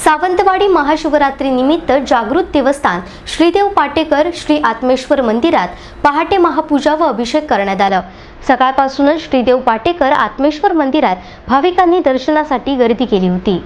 सावंतवाडी महाशिवरात्री निमित्त जागृत देवस्थान श्रीदेव पाटेकर श्री आत्मेश्वर मंदिरात पहाटे महापूजा व अभिषेक करण्यात आला। सकाळपासूनच श्रीदेव पाटेकर आत्मेश्वर मंदिरात भाविकांनी दर्शनासाठी गर्दी केली होती।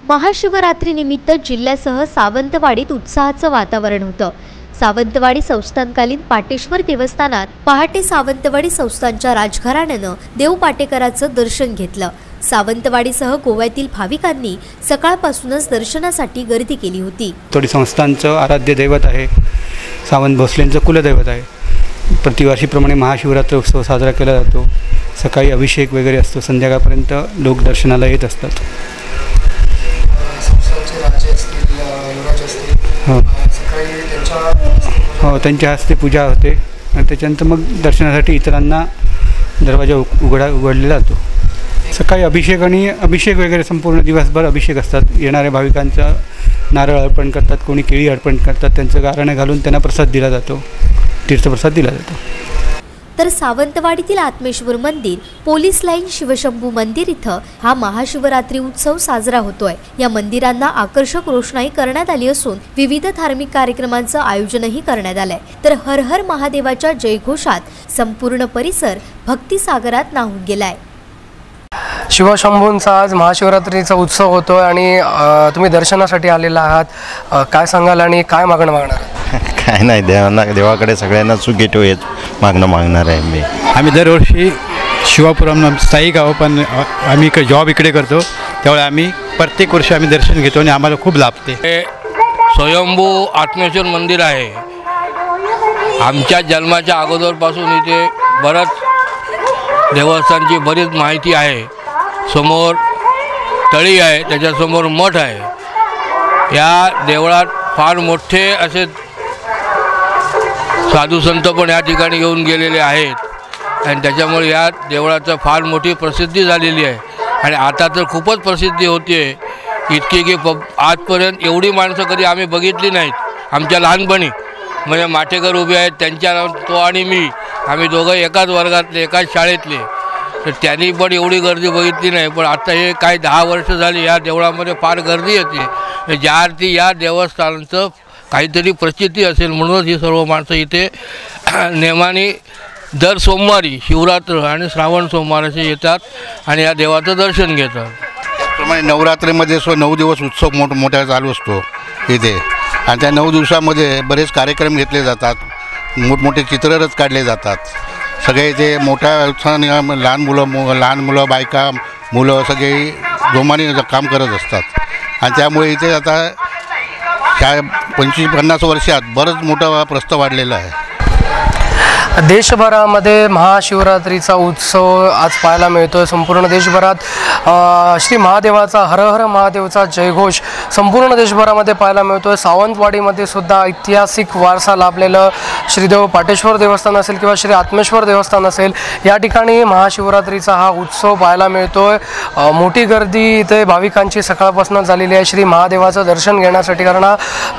महाशिवरात्री निमित्त जिल्ह्यासह सावंतवाडीत उत्साहाचं वातावरण होतं। सावंतवाडी संस्थानकालीन पाटेश्वर देवस्थानात पहाटे सावंतवाडी संस्थानच्या राजघराण्यानं देव पाटेकराचं दर्शन घेतलं। सावंतवाडीसह गोव्यातील भाविकांनी सकाळपासूनच दर्शनासाठी गर्दी केली होती। तोडी संस्थानचं आराध्य दैवत आहे, सावंत भोसलेंचं कुलदैवत आहे। प्रतिवर्षीप्रमाणे महाशिवरात्री उत्सव साजरा केला जातो। सकाळी अभिषेक वगैरे असतो, संध्याकाळपर्यंत लोक दर्शनाला येत असतात। हो, त्यांच्या हस्ते पूजा होते आणि त्याच्यानंतर मग दर्शनासाठी इतरांना दरवाजा उघडलेला जातो। सकाळी अभिषेक वगैरे संपूर्ण दिवसभर अभिषेक असतात। येणाऱ्या भाविकांचा नारळ अर्पण करतात, कोणी केळी अर्पण करतात, त्यांचं गाराणं घालून त्यांना प्रसाद दिला जातो, तीर्थप्रसाद दिला जातो। तर सावंतवाडीतील आत्मेश्वर मंदिर, पोलीस लाईन, शिवशंभू मंदिर इथं हा महाशिवरात्री उत्सव साजरा होतोय। या मंदिरांना आकर्षक रोषणाई करण्यात आली असून विविध धार्मिक कार्यक्रमांचं आयोजनही करण्यात आलंय। तर हर हर महादेवाच्या जयघोषात संपूर्ण परिसर भक्तिसागरात न्हाऊन गेलाय। शिवशंभूंचा आज महाशिवरात्रीचा उत्सव होतोय आणि तुम्ही दर्शनासाठी आलेला आहात, काय सांगाल आणि काय मागणं मागणार? काय नाही, देवाकडे सगळ्यांना सुखी ठेव हेच मागणं मागणार आहे मी। आम्ही दरवर्षी शिवापुरम स्थायिक आहोत, पण आम्ही जॉब इकडे करतो, त्यामुळे आम्ही प्रत्येक वर्षी आम्ही दर्शन घेतो आणि आम्हाला खूप लाभते। स्वयंभू आत्मेश्वर मंदिर आहे। आमच्या जन्माच्या अगोदरपासून इथे बरंच देवस्थानची बरीच माहिती आहे। समोर तळी आहे, त्याच्यासमोर मठ आहे। या देवळात फार मोठे असे साधू संत पण या ठिकाणी येऊन गेलेले आहेत आणि त्याच्यामुळे या देवळाचं फार मोठी प्रसिद्धी झालेली आहे आणि आता तर खूपच प्रसिद्धी होते, इतकी की आजपर्यंत एवढी माणसं कधी आम्ही बघितली नाहीत। आमच्या लहानपणी म्हणजे माटेकर उभे आहेत, त्यांच्या तो आणि मी, आम्ही दोघं एकाच वर्गातले, एकाच शाळेतले, तर त्यांनी पण एवढी गर्दी बघितली नाही। पण आता हे काही 10 वर्ष झाली या देवळामध्ये फार गर्दी येते, ज्या अर्थी या देवस्थानाचं काहीतरी प्रचिती असेल म्हणूनच ही सर्व माणसं इथे नेमाने दर सोमवारी शिवरात्र आणि श्रावण सोमवार असे येतात आणि या देवाचं दर्शन घेतात. त्याप्रमाणे नवरात्रीमध्ये 9 दिवस उत्सव मोठा चालू असतो इथे आणि त्या 9 दिवसामध्ये बरेच कार्यक्रम घेतले जातात. मोठमोठे चित्ररथ काढले जातात. सगळे इथे मोठ्या उत्साहाने लहान मुलं बायका मुलं सगळे जोमाने काम करत असतात आणि त्यामुळे इथे आता ह्या 25-50 वर्षात बरंच मोठा प्रस्ताव वाढलेला आहे. देशभरामध्ये महाशिवरात्रीचा उत्सव आज पाहायला मिळतोय. संपूर्ण देशभरात श्री महादेवाचा हर हर महादेवचा जयघोष संपूर्ण देशभरामध्ये पाहायला मिळतोय. सावंतवाडीमध्ये सुद्धा ऐतिहासिक वारसा लाभलेलं श्रीदेव पाटेश्वर देवस्थान असेल किंवा श्री आत्मेश्वर देवस्थान असेल, या ठिकाणी महाशिवरात्रीचा हा उत्सव पाहायला मिळतोय. मोठी गर्दी इथे भाविकांची सकाळपासून झालेली आहे श्री महादेवाचं दर्शन घेण्यासाठी. कारण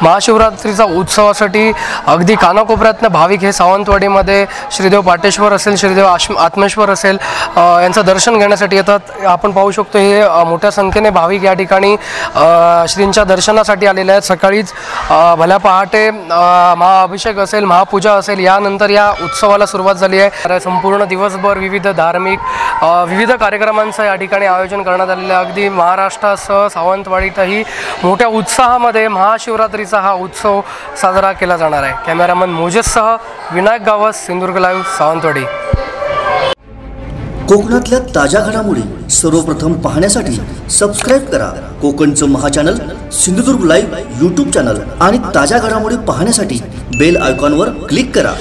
महाशिवरात्रीचा उत्सवासाठी अगदी कानाकोपऱ्यातनं भाविक हे सावंतवाडीमध्ये श्रीदेव पाटेश्वर असेल, श्रीदेव आत्मेश्वर असेल यांचं दर्शन घेण्यासाठी येतात. आपण पाहू शकतो हे मोठ्या संख्येने भाविक या ठिकाणी श्रींच्या दर्शनासाठी आलेले आहेत. सकाळीच भल्या पहाटे महाअभिषेक असेल, महापूजा असेल, यानंतर या उत्सवाला सुरुवात झाली आहे. संपूर्ण दिवसभर विविध धार्मिक विविध कार्यक्रमांचं या ठिकाणी आयोजन करण्यात आलेलं आहे. अगदी महाराष्ट्रासह सावंतवाडीतही मोठ्या उत्साहामध्ये महाशिवरात्रीचा हा उत्सव साजरा केला जाणार आहे. Cameraman मोजेससह Vinayak Gawas, Sindhudurg live, Sawantwadi. कोकणातल्या ताज्या घडामोडी सर्वप्रथम पाहण्यासाठी सबस्क्राईब करा कोकणचं महाचॅनल सिंधुदुर्ग लाईव्ह यूट्यूब चॅनल आणि ताज्या घडामोडी पाहण्यासाठी बेल आयकॉनवर क्लिक करा.